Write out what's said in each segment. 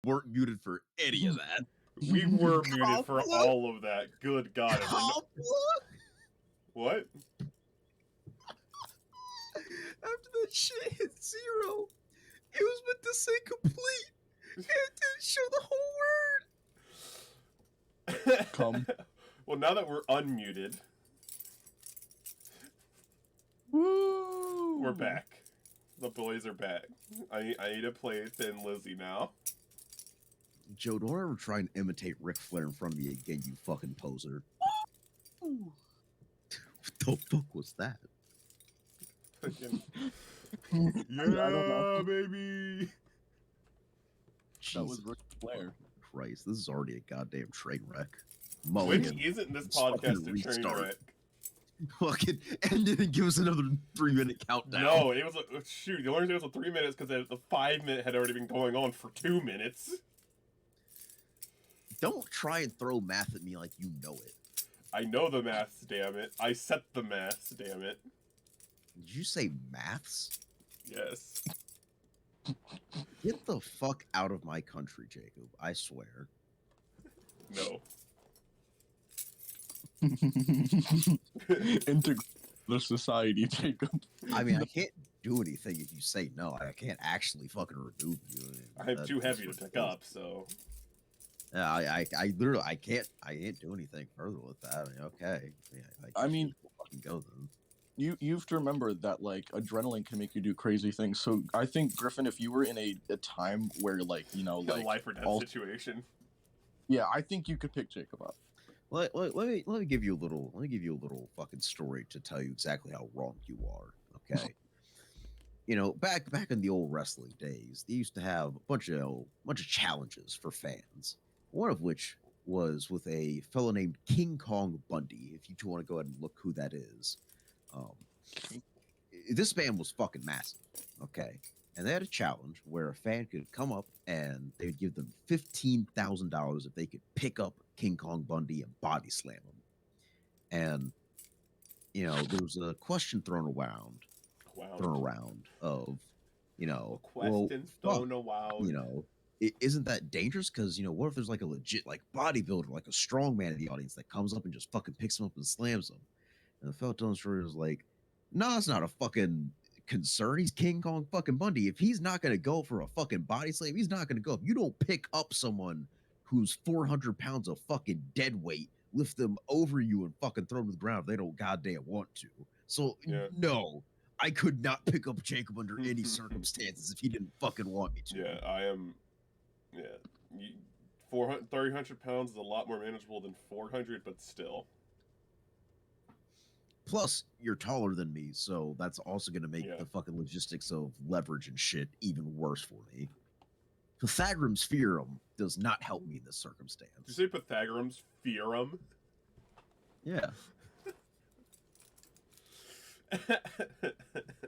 weren't muted for any of that. We were muted for all of that. Good God. What? After that shit hit 0, it was meant to say complete. And it didn't show the whole word. Come. Well, now that we're unmuted, Woo! we're back. The boys are back. I need to play Thin Lizzy now. Joe, don't ever try and imitate Ric Flair in front of me again, you fucking poser. What the fuck was that? Yeah, baby. That was Ric Flair. Christ, this is already a goddamn train wreck. When isn't this podcast a train wreck? Fucking ended and give us another 3-minute countdown. No, it was shoot. The only reason it was 3 minutes because the 5 minute had already been going on for 2 minutes. Don't try and throw math at me like you know it. I know the maths, damn it. I set the maths, damn it. Did you say maths? Yes. Get the fuck out of my country, Jacob. I swear. No. Integrate the society, Jacob. I mean, I can't do anything if you say no. I can't actually fucking remove you. I'm too heavy to pick up, so. I literally, I can't do anything further with that. I mean, okay. Yeah, I mean, fucking go then. You have to remember that, like, adrenaline can make you do crazy things. So I think, Griffin, if you were in a time where, like, you know, like, a life or death situation. Yeah, I think you could pick Jacob up. Let me give you a little fucking story to tell you exactly how wrong you are. Okay. You know, back in the old wrestling days, they used to have a bunch of challenges for fans. One of which was with a fellow named King Kong Bundy. If you two want to go ahead and look who that is, this man was fucking massive. Okay, and they had a challenge where a fan could come up and they would give them $15,000 if they could pick up King Kong Bundy and body slam him. And you know, there was a question thrown around of, you know, thrown around. You know, isn't that dangerous? Because, you know, what if there's like a legit like bodybuilder, like a strong man in the audience that comes up and just fucking picks him up and slams him? And the fellow telling the story was like, no, it's not a fucking concern. He's King Kong fucking Bundy. If he's not going to go for a fucking body slam, he's not going to go. If you don't pick up someone who's 400 pounds of fucking dead weight, lift them over you and fucking throw them to the ground if they don't goddamn want to. So, no, I could not pick up Jacob under any circumstances if he didn't fucking want me to. Yeah, I am. Yeah. 300 pounds is a lot more manageable than 400, but still. Plus, you're taller than me, so that's also going to make the fucking logistics of leverage and shit even worse for me. Pythagoras' theorem does not help me in this circumstance. Did you say Pythagoras' theorem? Yeah.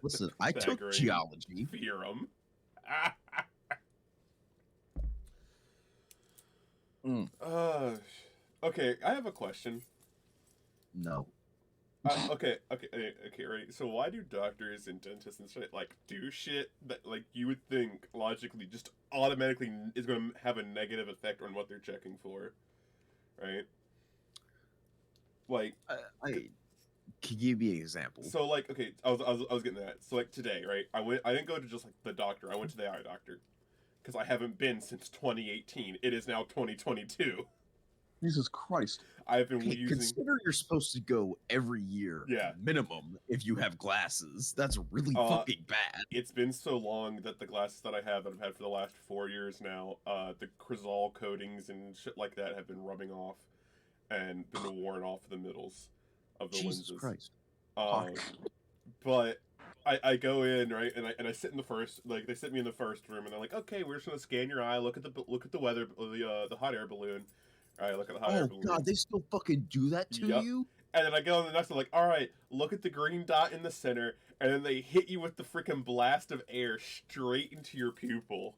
Listen, I took geology. Theorem. Okay, I have a question. No. Okay, right. So why do doctors and dentists and shit like do shit that like you would think logically just automatically is going to have a negative effect on what they're checking for, right? Like, can you give me an example? So like, okay, I was getting that. So like today, right? I didn't go to just like the doctor. I went to the eye doctor because I haven't been since 2018. It is now 2022. Jesus Christ. I've been using... Consider you're supposed to go every year, minimum, if you have glasses. That's really fucking bad. It's been so long that the glasses that I have, that I've had for the last 4 years now, the Crizal coatings and shit like that have been rubbing off and been worn off the middles of the lenses. Jesus Christ. But I go in, right, and I sit in the first, like, they sit me in the first room, and they're like, okay, we're just gonna scan your eye, look at the weather, the hot air balloon. All right, look at the hot air balloon. Oh god, they still fucking do that to you? And then I go on the next one, like, all right, look at the green dot in the center, and then they hit you with the freaking blast of air straight into your pupil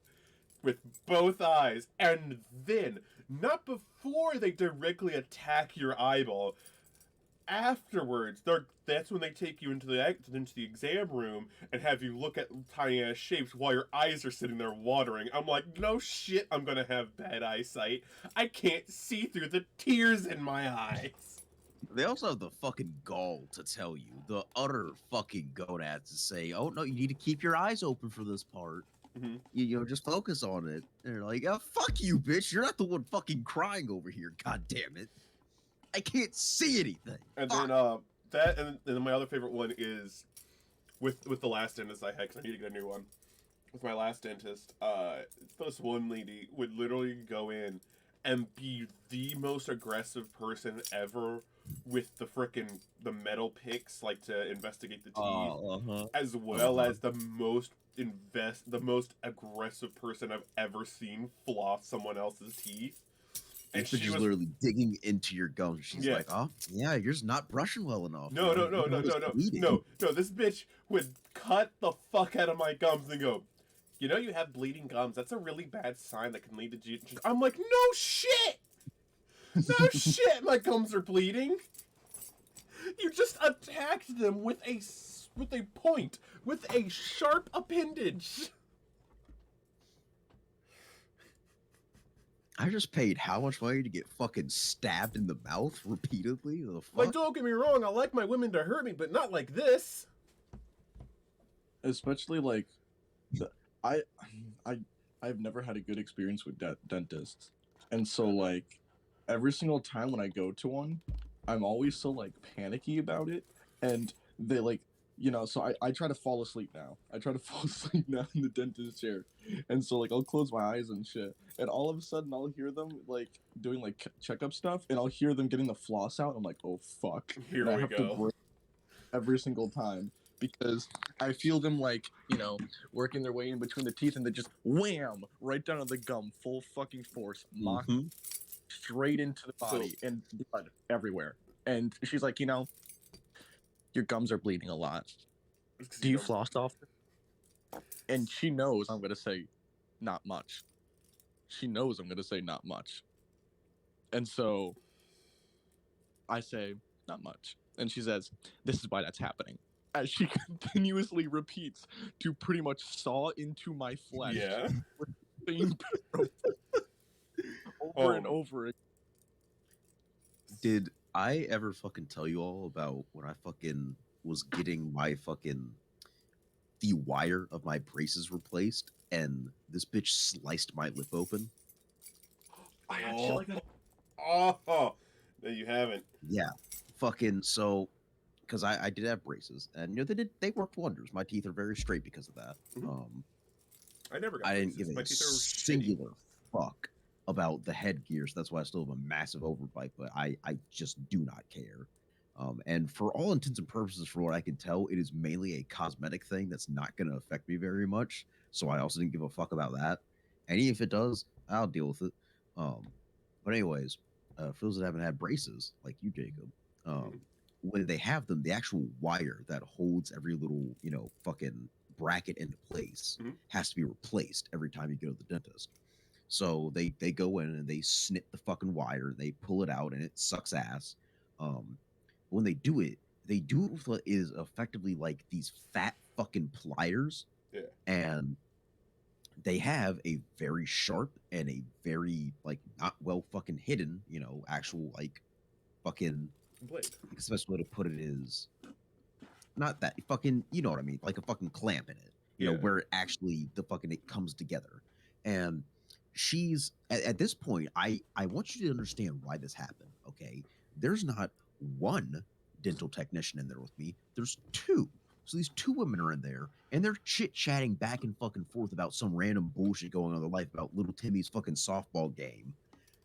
with both eyes, and then, not before they directly attack your eyeball, afterwards, that's when they take you into the exam room and have you look at tiny ass shapes while your eyes are sitting there watering. I'm like, no shit, I'm gonna have bad eyesight. I can't see through the tears in my eyes. They also have the fucking gall to tell you, the utter fucking gonads to say, "Oh no, you need to keep your eyes open for this part. Mm-hmm. You know, just focus on it." And they're like, "Oh, fuck you, bitch! You're not the one fucking crying over here. God damn it! I can't see anything." And Fuck. then that, and then my other favorite one is with the last dentist I had, because I need to get a new one. With my last dentist, this one lady would literally go in and be the most aggressive person ever with the metal picks, like to investigate the teeth, as well as the most aggressive person I've ever seen floss someone else's teeth. And She's she was literally digging into your gums. She's Yeah. like, "Oh, yeah, you're just not brushing well enough. No, you no, know, no, your no, gum is no, no, bleeding." no. This bitch would cut the fuck out of my gums and go, you know, you have bleeding gums. That's a really bad sign that can lead to Jesus. I'm like, no shit! No shit, my gums are bleeding. You just attacked them with a point, with a sharp appendage. I just paid how much money to get fucking stabbed in the mouth repeatedly? The fuck? Like, don't get me wrong, I like my women to hurt me, but not like this. Especially like, I, I've never had a good experience with dentists, and so like, every single time when I go to one, I'm always so like panicky about it, and they like, so I try to fall asleep now. I try to fall asleep now in the dentist chair, and so like I'll close my eyes and shit, and all of a sudden I'll hear them like doing like checkup stuff, and I'll hear them getting the floss out. I'm like, oh fuck, Here and I we have to go. break every single time because I feel them like working their way in between the teeth, and they just wham right down on the gum, full fucking force, mock straight into the body, and blood everywhere. And she's like, your gums are bleeding a lot. Do you floss often? And she knows I'm gonna say, not much. She knows I'm gonna say not much. And so I say, not much. And she says, this is why that's happening. As she continuously repeats to pretty much saw into my flesh. Yeah. With the same over and over again. Did I ever fucking tell you all about when I fucking was getting the wire of my braces replaced and this bitch sliced my lip open? I had shit like that. Oh, no, you haven't. Yeah. Fucking so, because I did have braces, and they worked wonders. My teeth are very straight because of that. Mhm. I never got I didn't braces. give My a teeth are singular fuck about the headgear, so that's why I still have a massive overbite, but I just do not care. And for all intents and purposes, for what I can tell, it is mainly a cosmetic thing that's not going to affect me very much. So I also didn't give a fuck about that. And even if it does, I'll deal with it. But anyways, for those that haven't had braces, like you, Jacob, when they have them, the actual wire that holds every little, fucking bracket into place has to be replaced every time you go to the dentist. So they go in and they snip the fucking wire, they pull it out, and it sucks ass. When they do it with what is effectively like these fat fucking pliers. Yeah. And they have a very sharp and a very like not well fucking hidden, actual like fucking blade. The best way to put it is not that fucking, you know what I mean, like a fucking clamp in it, where actually it comes together. And she's at this point, I want you to understand why this happened. Okay, there's not one dental technician in there with me. There's two. So these two women are in there, and they're chit chatting back and fucking forth about some random bullshit going on in their life about little Timmy's fucking softball game,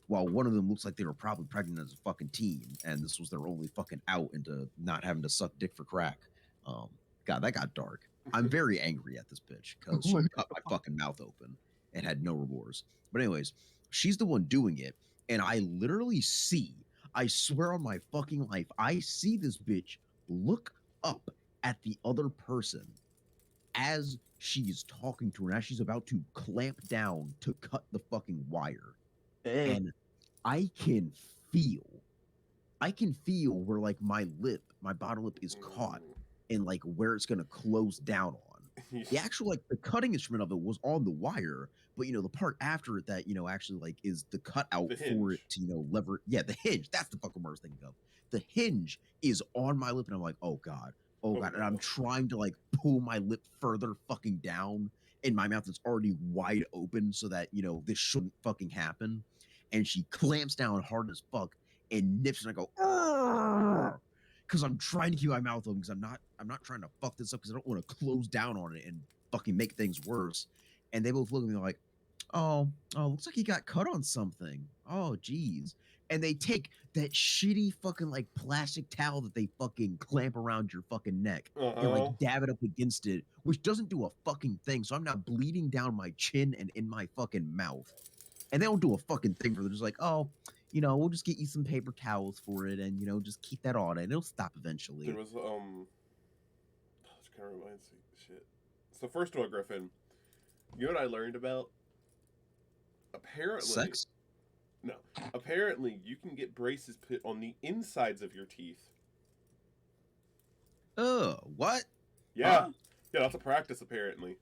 while one of them looks like they were probably pregnant as a fucking teen, and this was their only fucking out into not having to suck dick for crack. God, that got dark. I'm very angry at this bitch because she cut my fucking mouth open and had no remorse. But anyways, she's the one doing it, and I literally I swear on my fucking life, I see this bitch look up at the other person as she's talking to her, and as she's about to clamp down to cut the fucking wire. And I can feel I can feel where like my bottom lip is caught and like where it's gonna close down on. The actual like the cutting instrument of it was on the wire, but the part after it that actually like is the cutout The for it hinge. to lever. Yeah, the hinge. That's the fucking word I was thinking of. The hinge is on my lip, and I'm like, oh god, Oh, and no. I'm trying to like pull my lip further fucking down, and my mouth is already wide open, so that this shouldn't fucking happen. And she clamps down hard as fuck and nips, and I go, because I'm trying to keep my mouth open because I'm not trying to fuck this up because I don't want to close down on it and fucking make things worse. And they both look at me like, oh, looks like he got cut on something. Oh, geez. And they take that shitty fucking like plastic towel that they fucking clamp around your fucking neck and like dab it up against it, which doesn't do a fucking thing. So I'm not bleeding down my chin and in my fucking mouth. And they don't do a fucking thing for it. They're just like, oh, we'll just get you some paper towels for it, and just keep that on, and it'll stop eventually. There was this kind of reminds me shit. So first of all, Griffin, you know what I learned about? Apparently, Sex? No. Apparently, you can get braces put on the insides of your teeth. What? Yeah. Huh? Yeah, that's a practice apparently.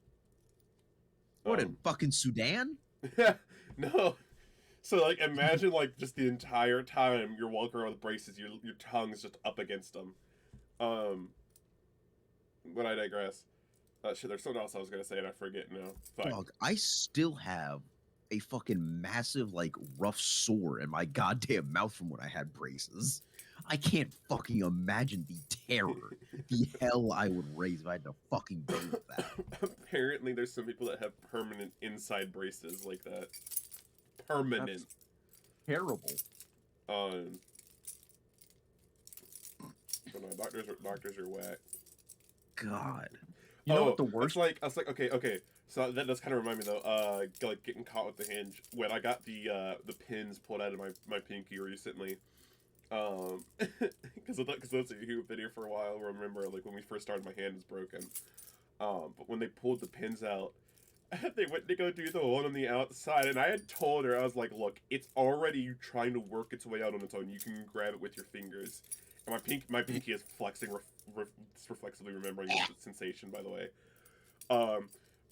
What in fucking Sudan? No. So like imagine like just the entire time you're walking around with braces, your tongue's just up against them. But I digress. Shit, there's something else I was gonna say and I forget now. Fine. Dog, I still have a fucking massive like rough sore in my goddamn mouth from when I had braces. I can't fucking imagine the terror, the hell I would raise if I had to fucking deal with that. Apparently, there's some people that have permanent inside braces like that. Permanent. That's terrible. But no, doctors are whack. God. You know what the worst? I was like, okay. So that does kind of remind me though, like getting caught with the hinge. When I got the pins pulled out of my pinky recently, because that's a YouTube video for a while. Remember, like when we first started, my hand was broken. But when they pulled the pins out, they went to go do the one on the outside, and I had told her, I was like, look, it's already trying to work its way out on its own. You can grab it with your fingers. And my pinky is flexing, reflexively remembering the sensation, by the way.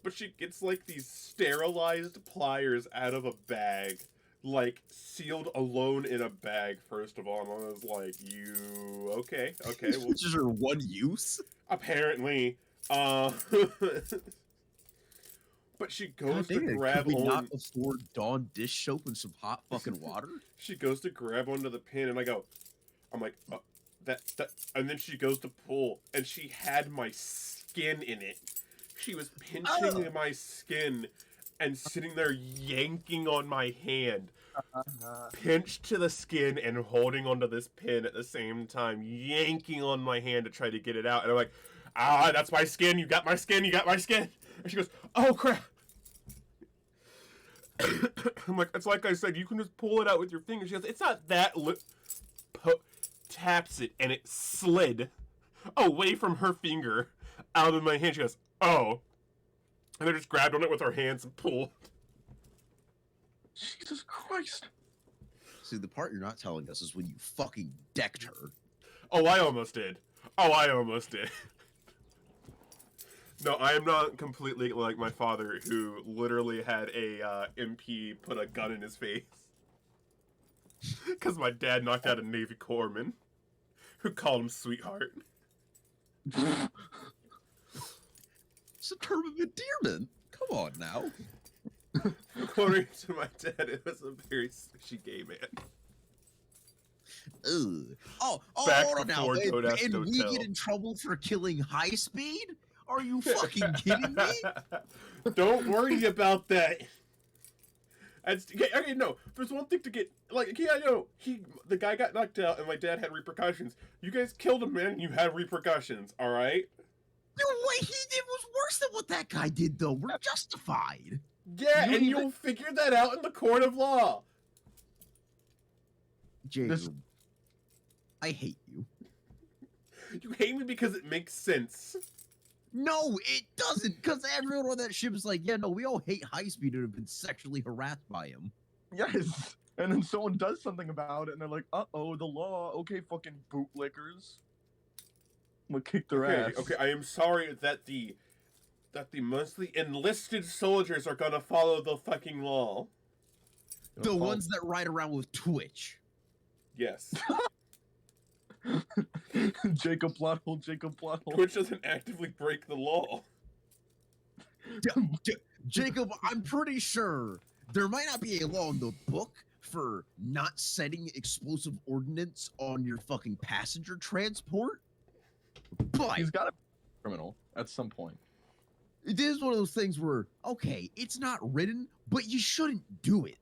But she gets like these sterilized pliers out of a bag, like sealed alone in a bag. First of all, and I was like, "You okay? Well, Which is her one use." Apparently, but she goes to grab Could we on. not afford Dawn dish soap and some hot fucking water? She goes to grab onto the pin, and I'm like, that, and then she goes to pull, and she had my skin in it. She was pinching my skin and sitting there yanking on my hand. Pinched to the skin and holding onto this pin at the same time, yanking on my hand to try to get it out. And I'm like, that's my skin. You got my skin. You got my skin. And she goes, oh, crap. I'm like, it's like I said, you can just pull it out with your fingers. She goes, it's not that. Taps it, and it slid away from her finger out of my hand. She goes, oh. And I just grabbed on it with her hands and pulled. Jesus Christ. See, the part you're not telling us is when you fucking decked her. Oh, I almost did. No, I am not completely like my father, who literally had a MP put a gun in his face. Because my dad knocked out a Navy corpsman who called him sweetheart. It's a term of endearment. Come on now. According to my dad, it was a very squishy gay man. Oh, Back hold on now. before Toad And we Hotel. get in trouble for killing High Speed? Are you fucking kidding me? Don't worry about that. Okay, no. There's one thing to get like, yeah, no. The guy got knocked out, and my dad had repercussions. You guys killed him, man. And you had repercussions. All right. No, what he did was worse than what that guy did, though. We're justified. Yeah, and you'll figure that out in the court of law. Jacob, I hate you. You hate me because it makes sense. No, it doesn't, because everyone on that ship is like, yeah, no, we all hate High Speed and have been sexually harassed by him. Yes. And then someone does something about it, and they're like, "Uh-oh, the law. Okay, fucking bootlickers. I'm gonna kick their Okay, ass." okay. I am sorry that the mostly enlisted soldiers are gonna follow the fucking law. The ones that ride around with Twitch. Yes. Jacob Plottle, Jacob Plottle. Twitch doesn't actively break the law. Jacob, I'm pretty sure there might not be a law in the book for not setting explosive ordnance on your fucking passenger transport, but He's got to be a criminal at some point. it is one of those things where, okay, it's not written, but you shouldn't do it.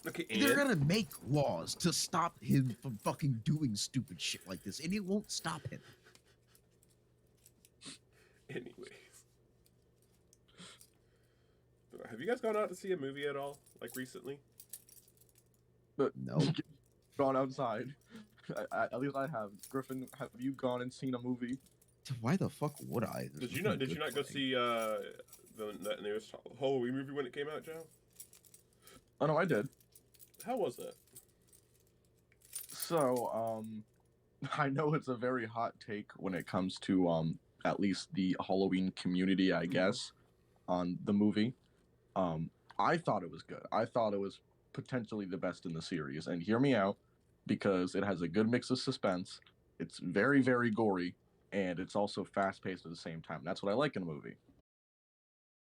Okay, They're and gonna make laws to stop him from fucking doing stupid shit like this, and it won't stop him. anyways. Have you guys gone out to see a movie at all, like recently? But No. Gone outside. At least I have. Griffin, have you gone and seen a movie? Why the fuck would I? There's Did you not? nothing Did you good not go playing. see that newest Halloween movie when it came out, Joe? Oh no, I did. How was that? So, I know it's a very hot take when it comes to at least the Halloween community, I guess, on the movie. I thought it was good. I thought it was potentially the best in the series. And hear me out, because it has a good mix of suspense. It's very, very gory, and it's also fast paced at the same time. That's what I like in a movie.